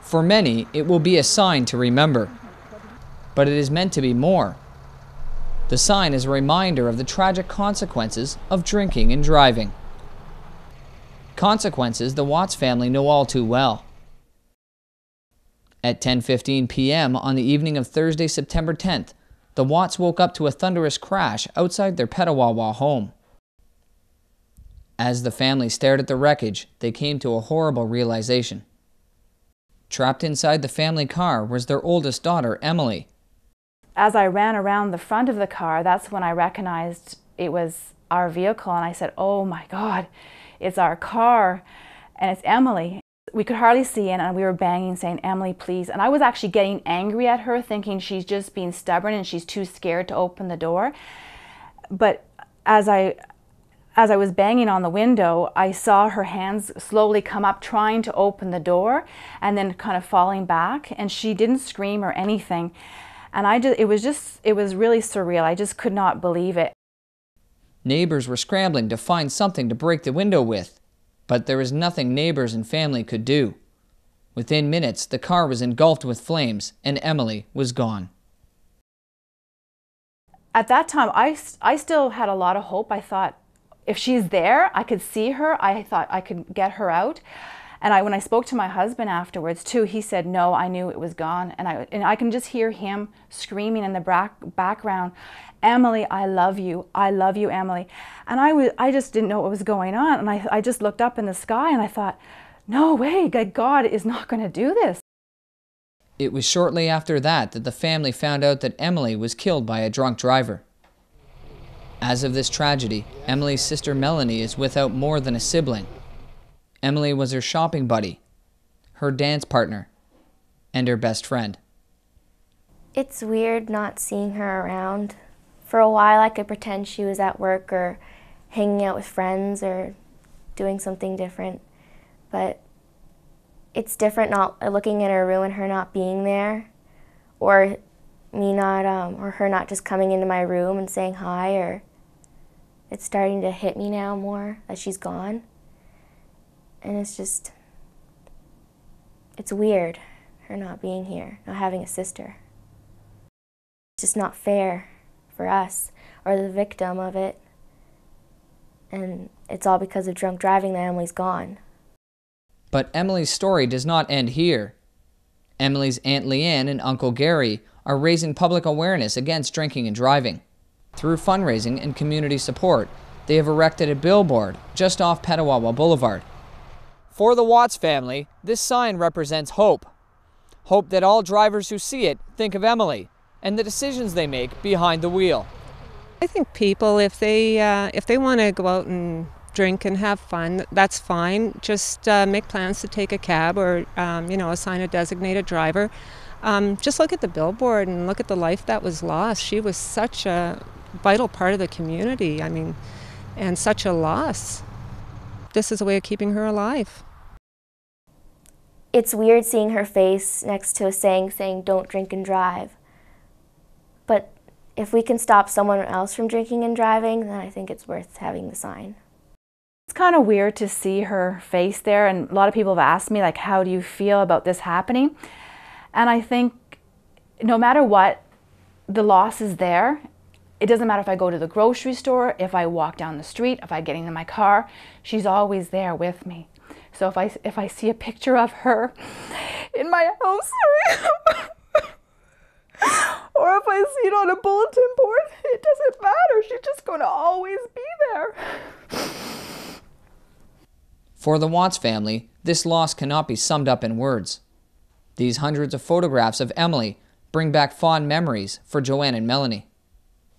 For many, it will be a sign to remember, but it is meant to be more. The sign is a reminder of the tragic consequences of drinking and driving. Consequences the Watts family know all too well. At 10:15 p.m. on the evening of Thursday, September 10th, the Watts woke up to a thunderous crash outside their Petawawa home. As the family stared at the wreckage, they came to a horrible realization. Trapped inside the family car was their oldest daughter, Emily. As I ran around the front of the car, that's when I recognized it was our vehicle, and I said, "Oh my God, it's our car, and it's Emily." We could hardly see in, and we were banging, saying, "Emily, please." And I was actually getting angry at her, thinking she's just being stubborn and she's too scared to open the door. But as I was banging on the window, I saw her hands slowly come up trying to open the door and then kind of falling back, and she didn't scream or anything. And it was really surreal. I just could not believe it. Neighbors were scrambling to find something to break the window with, but there was nothing neighbors and family could do. Within minutes, the car was engulfed with flames and Emily was gone. At that time, I still had a lot of hope. I thought, if she's there, I could see her. I thought I could get her out. And when I spoke to my husband afterwards too, he said, "No, I knew it was gone." And I can just hear him screaming in the background, "Emily, I love you, Emily." And I just didn't know what was going on. And I just looked up in the sky and I thought, no way, God is not going to do this. It was shortly after that the family found out that Emily was killed by a drunk driver. As of this tragedy, Emily's sister Melanie is without more than a sibling. Emily was her shopping buddy, her dance partner, and her best friend. It's weird not seeing her around. For a while I could pretend she was at work or hanging out with friends or doing something different, but it's different not looking in her room and her not being there, or her not just coming into my room and saying hi, or it's starting to hit me now more that she's gone. And it's weird, her not being here, not having a sister. It's just not fair for us or the victim of it. And it's all because of drunk driving that Emily's gone. But Emily's story does not end here. Emily's Aunt Lianne and Uncle Gary are raising public awareness against drinking and driving. Through fundraising and community support, they have erected a billboard just off Petawawa Blvd. For the Watts family, this sign represents hope. Hope that all drivers who see it think of Emily and the decisions they make behind the wheel. I think people, if they want to go out and drink and have fun, that's fine. Just make plans to take a cab or assign a designated driver. Just look at the billboard and look at the life that was lost. She was such a vital part of the community, and such a loss. This is a way of keeping her alive. It's weird seeing her face next to a saying "Don't drink and drive." But if we can stop someone else from drinking and driving, then I think it's worth having the sign. It's kind of weird to see her face there, and a lot of people have asked me, like, how do you feel about this happening? And I think no matter what, the loss is there. It doesn't matter if I go to the grocery store, if I walk down the street, if I get into my car, she's always there with me. So if I see a picture of her in my house, or if I see it on a bulletin board, it doesn't matter. She's just going to always be there. For the Watts family, this loss cannot be summed up in words. These hundreds of photographs of Emily bring back fond memories for Joanne and Melanie,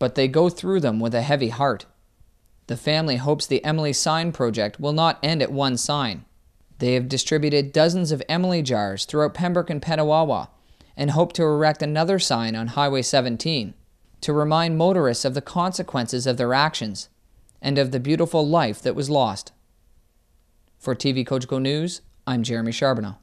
but they go through them with a heavy heart. The family hopes the Emily Sign Project will not end at one sign. They have distributed dozens of Emily jars throughout Pembroke and Petawawa and hope to erect another sign on Highway 17 to remind motorists of the consequences of their actions and of the beautiful life that was lost. For TVCOGECO News, I'm Jeremy Charbonneau.